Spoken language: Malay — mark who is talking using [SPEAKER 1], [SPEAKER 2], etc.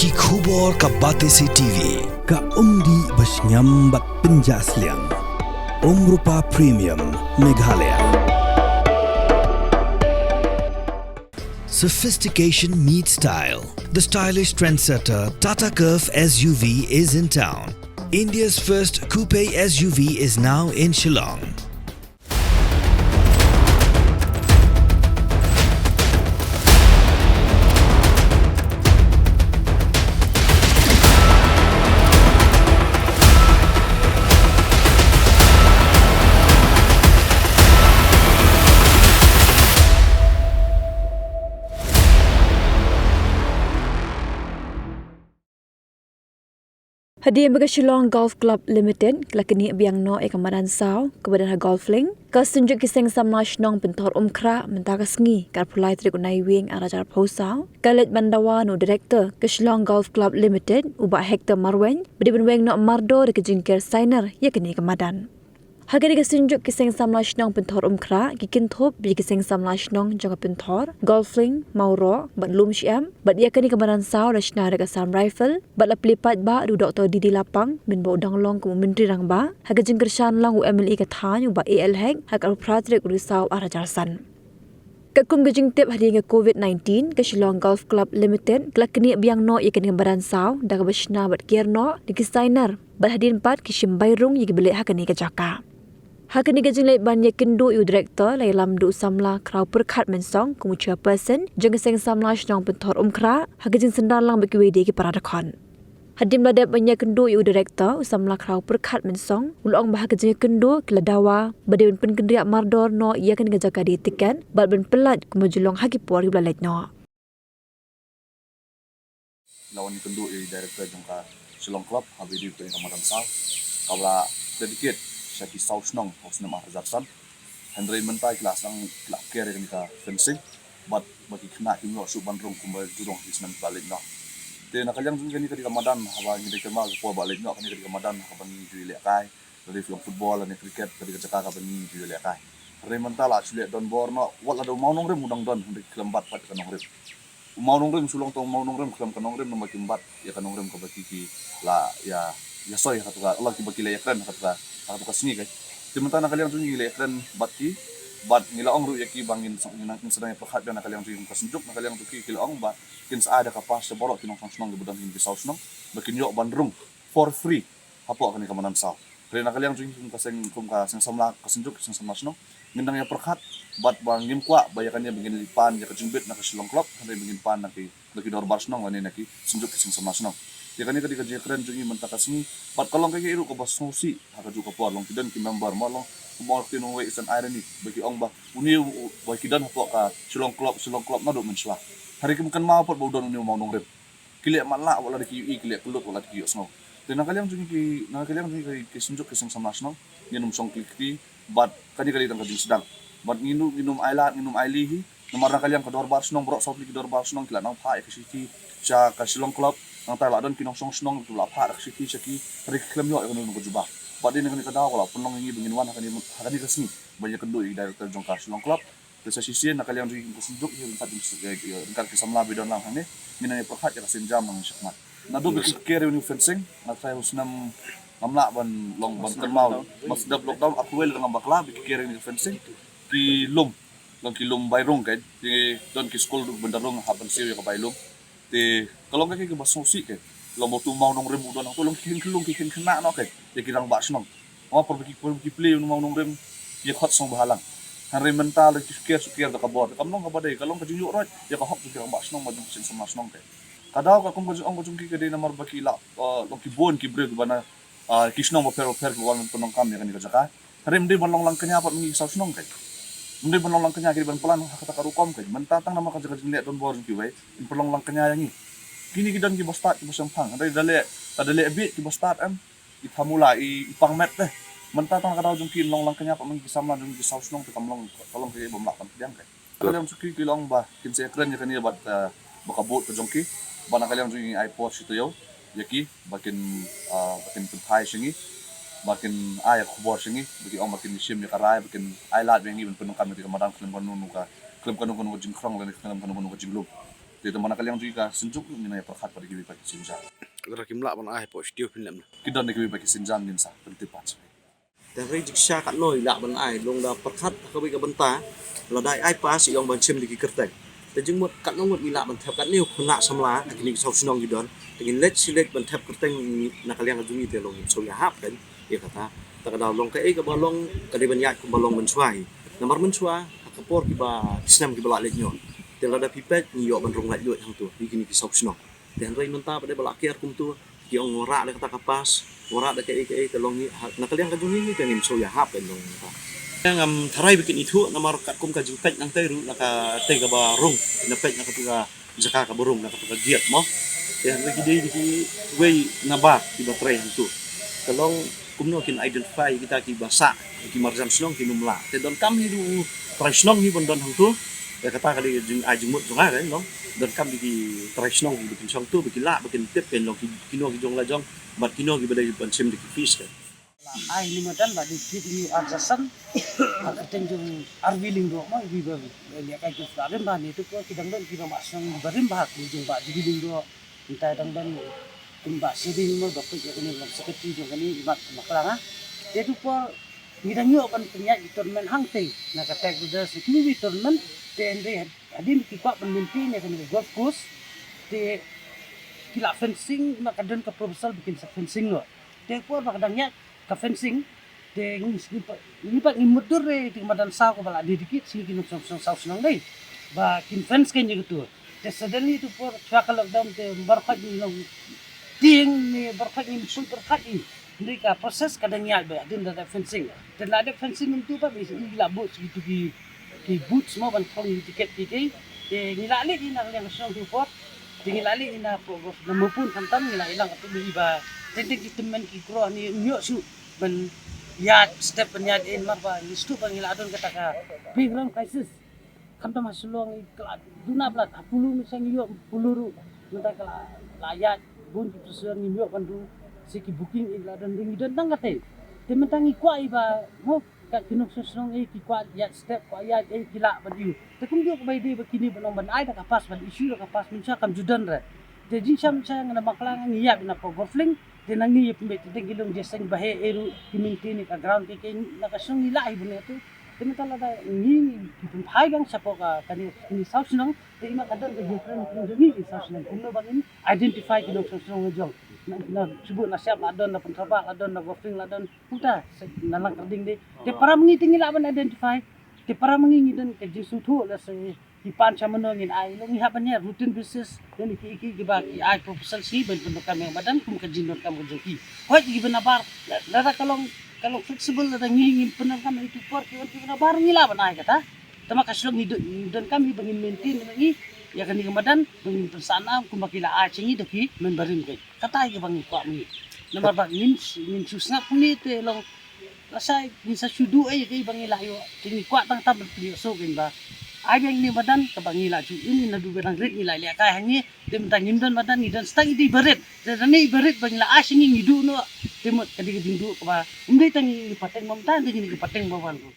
[SPEAKER 1] Ki khubor ka Batesi TV.
[SPEAKER 2] Ka umdi basnyam bak penjaslian. Rupa Premium Meghalaya.
[SPEAKER 1] Sophistication meets style. The stylish trendsetter Tata Curve SUV is in town. India's first coupe SUV is now in Shillong.
[SPEAKER 3] Hadiah bagi Shillong Golf Club Limited, kelakini biang no ekamadan sao, kebadan golfling, kesunjuk kiseng samna shnong pentor umkra mentaka sengi, karpulai trik unai wing arajar pausau, kalit bandawa no director ke Shillong Golf Club Limited, ubah Hector Marwen, beri benweng no mardo de kejingkir signer, yakini kemadan. Hagari kesunjuk kiseng samla shnong pentor umkra, kikin thop bi kiseng samla shnong jaga pentor, golfling, mauro, bat lum syam, bat yakini kemadan sao rashna de sam rifle, bat laplipat ba du Dr. Didi Lapang, min ba udang long ke menteri rang ba, haga jingkir shan lang UMLE ke than ba AL hek, haga pratrik urisau arajarsan. Kakum gajing tip hari ke COVID-19 ke Shillong Golf Club Limited kelakini biang no ikan badan sao dah kabashna bat kierno di designer bat hadin pat kishim bayrung yigi belik hakani ke jaka. Hakani gajing lait ban yakin do yu director lai lam du samla krau perkat mensong kemucia person jeng seng samla shnong pentor umkra hakajing sendal lang bagi wedi ke paradakon. Hadim ladap banyak kendo yu director usamla krau perkat mensong ulong bah hakajing kendo keladawa badin penkendriak mardor no ia kan gajaka di tikan bal ben pelat kemujulong hagi por iblalet no.
[SPEAKER 4] Lawan kendo yu director jengka Shillong Club habidi pe kamadan sa kabla dedicate Syaki Sausnong Hausnam Arjarsan Henry mentai kelas lang kelak kere kan ka fencing but bagi kena kimno suban rong kumbal jurong hisnan balik no te nakalyang jung kani ka Ramadan hawa ngi de kema ko balik no kani ka Ramadan ka ban ju le kai dari film football dan cricket ka jaka ka ban ju le kai Henry mental la sule don borno wala do maunong rem udang don hendak kelembat pat ka nong rem maunong rem sulong tong maunong rem kelam ka nong rem no makin bat ya ka nong rem ka baki ki la ya soy ka tuka Allah ki baki le yakran ka tuka aku kasih ni kan, sementara nak kalian tu ni lekran bati, bat ngilaong ru yaki bangin nakin sedang perhat dan nak kalian tu kasunjuk nak kalian tu kilaong bat, kin seada kapas seborok kinong sang di budang hindi saus nong, bakin yok bandrung for free, apa akan kamanan sal. Kalau nak kalian tu kaseng samla kasunjuk kaseng samla nong, ngindang ya perhat, bat bangim kuat bayakannya bangin lipan ya kejumbit nak Shillong Club, hendak bangin pan nak lagi dorbar nong, lani nak sunjuk kaseng samla nong. Ya kan ni ketika jekren jungi mentakas ni pat kalong kaya iru ko basnosi haka ju ko po long kidan ki member mo long mo tinong way is an irony bagi ong ba uni wa kidan po ka Shillong Club na do mensla hari ki bukan mau pot bodon uni mau nong rep kile mala wala ki i kile kelut wala ki osno dan nakaliang jungi ki sunjuk keseng sama sno nginum song klikti bat kali tang kading sedang bat nginum ailat nginum ailihi nomor nakaliang ka dorbar snong brok sopli ki dorbar snong kila nang pa ki cha ka Shillong Club nang tayo ladon kinong song tu lapa rak siki reklame yo ekonomi ko juba padi ni kada wala punong ngi bingin wan hakani kasni banyak kendo i director jongka Shillong Club desa sisi nakaliang ri kusunjuk yo kat ngkar kisamla bidon lang hane ngina perhat ya kasin jam nang syakmat nadu bi kere uni fencing na tayo usnam ngamla ban long ban termau mas dab lockdown aku wel dengan bakla bi kere uni fencing ki lum bayrong kan di don ki school bendarong haban siyo ka baylong te kalau kaki ke basosi ke lo mau tu mau nong rem udon aku long kikin kena no ke ya kirang bas nong oh pergi play mau nong rem ya khot song bahalang hari mental sukir da kabor kam nong kabade kalau ka junjuk rot ya ka hok tu kirang bas nong majung sin sama nong ke kada ka kum ong jung ki ke de namar baki la long ki bon ki break bana kisnong mo per wan penong kam ya kan ka jaka hari mde bon long lang kenya pat ngi saus nong ke mde bon long kenya ki ban pelan kata karukom ke mentatang nama ka jaga jinlet don bor ki we in pelong lang kenya yang ni kini kidan ki bostat ki bosampang ada dale bit ki bostat am ithamula ipang met teh mentatang kada jung ki long lang kenya pa mang kisamla jung ki saus nong te kamlong tolong ke bomlak kan diang ke kalian suki ki long ba kin se kren ya kani bat bakabot ke jung ki bana kalian jung iPod situ yo yaki bakin pentai singi bakin ayak khubor singi bagi ong bakin sim ya karai bakin ailat bengi ben penung kami di kamadan klem kanu ka jing krong lan klem kanu ka jinglum Di teman kalian juga senjuk minai perkat pada gibi pakai sinjang.
[SPEAKER 5] Rakim lak ban ai po stiu pin lem.
[SPEAKER 4] Kita nak gibi pakai sinjang nin sa pentipat.
[SPEAKER 5] Te rei jiksha kat noi lak ban ai long da perkat ka bi ka benta. La dai ai pas yong ban chem di kertek. Te jing mot kat nong mot mi lak ban thep kat niu khna samla akini sau snong gidon. Tegin let silet ban thep kerteng na kalian ajungi te long so ya hap kan. Ya kata ta ka long ka ka balong ka di ban yak balong ban suai. Namar ban suai ka por ki ba snam ki balak let nyo. Te la da pipet ni yo ban rong lat lut hang tu. Bikini ki sau snong. Dan rei menta pada balak kiar kum tu ki ong ngora le kata kapas ngora da ke telong ni na kalian ka jungi ni tenin so ya hap kan dong ta ngam tharai bikin itu namar kat kum ka jupet nang teru na ka te ka barung na pet na ka tuga jaka ka burung na ka tuga giat mo dan lagi di way na ba di baterai hang tu telong kum no kin identify kita ki basa ki marjam snong ki numla te don kam ni du trasnong ni bon don hang tu ya kata kali jing ajumut jonga kan dong dan kam di tradisional bikin song tu bikin la bikin tip pen long kino ki jong la jong bat kino ki badai ban sim di fish kan
[SPEAKER 6] ai ni madan ba di kit ni arjasan akaten jong arwiling do mo bi ba ya kai tu farim ba ni tu ko kidang don ki ba song barim ba ki jong ba jibiling do kita dang dan timba siding mo dokter ya ni lang seketi jong ni mat maklanga dia tu ko ni dang yo kan penyat di tournament hang te na ka tag do security tournament TND adin ki kwa pemimpin ya kan golf course di kila fencing nak kadang ke proposal bikin fencing lo dia pun kadangnya ke fencing de ni pak ni mudur di madan sa ko bala dikit sini kin song senang deh ba kin fence kan gitu de suddenly tu pun track lockdown de berkat ni long ting ni berkat ni pun berkat ni mereka proses kadangnya ba adin ada fencing dan ada fencing itu pak bisa gila bot gitu ki boots mo ban kong tiket titi de ngilali ina yang song report de ngilali ina progress na mupun kantam ngila ilang atu iba tenting ki temen ki kro ni nyo su ban ya step ban in marba listu ban ngila adon kata ka background crisis kantam masulong ikla duna blat 10 misang yo puluru nta kala layat bun ki presuan ni yo bandu siki booking ila adon ring don tang kate tementangi kwa iba mo kat kinok sosong ki kuat ya step kwa ya kila badiu takum dia bai dia begini banong ban ai dah kapas ban isu dah kapas minca kam judan re de jin sam sa ngana maklang ngi ya bina po golfling de nang ni pembe de gilong jeseng bahe eru kiminti ni ka ground ke na ka song ila ibune tu tementala da ni ki pun phai gang sapo ka kani ni south nang de ima kadang ke different ni south nang kuno bangin identify kinok sosong ngejong na sebut na siap adon na pentrabak adon na golfing adon puta nalang kerding de para mengiting ila ban identify de para mengingi dan ke jisu tu la se ki pan chamano ngin ai lo ngi habannya routine basis dan ki ba ki ai proposal si ben pendukan yang badan kum ke jinor kam joki hoi ki benabar la kalong flexible la ngiling penar kam itu por ki benabar ngila ban ai kata tama kaslong dan kami bangin maintain ngi ya kan di badan bangin persana kum bakila ai chingi deki men barim ke kata ki bangi ko mi nomor ba min susna puni te long rasa bisa sudu ay kay bangila yo tini kwa tang tab so gen ba ay bang ni badan ka bangila ju ini na du berang rit nila le ka hangi dem tangin don badan ni dan stang di berit dan ni berit bangila asingi ngidu no temot kadi du ka ba umdi tangi pateng mamtan ni pateng bawan ko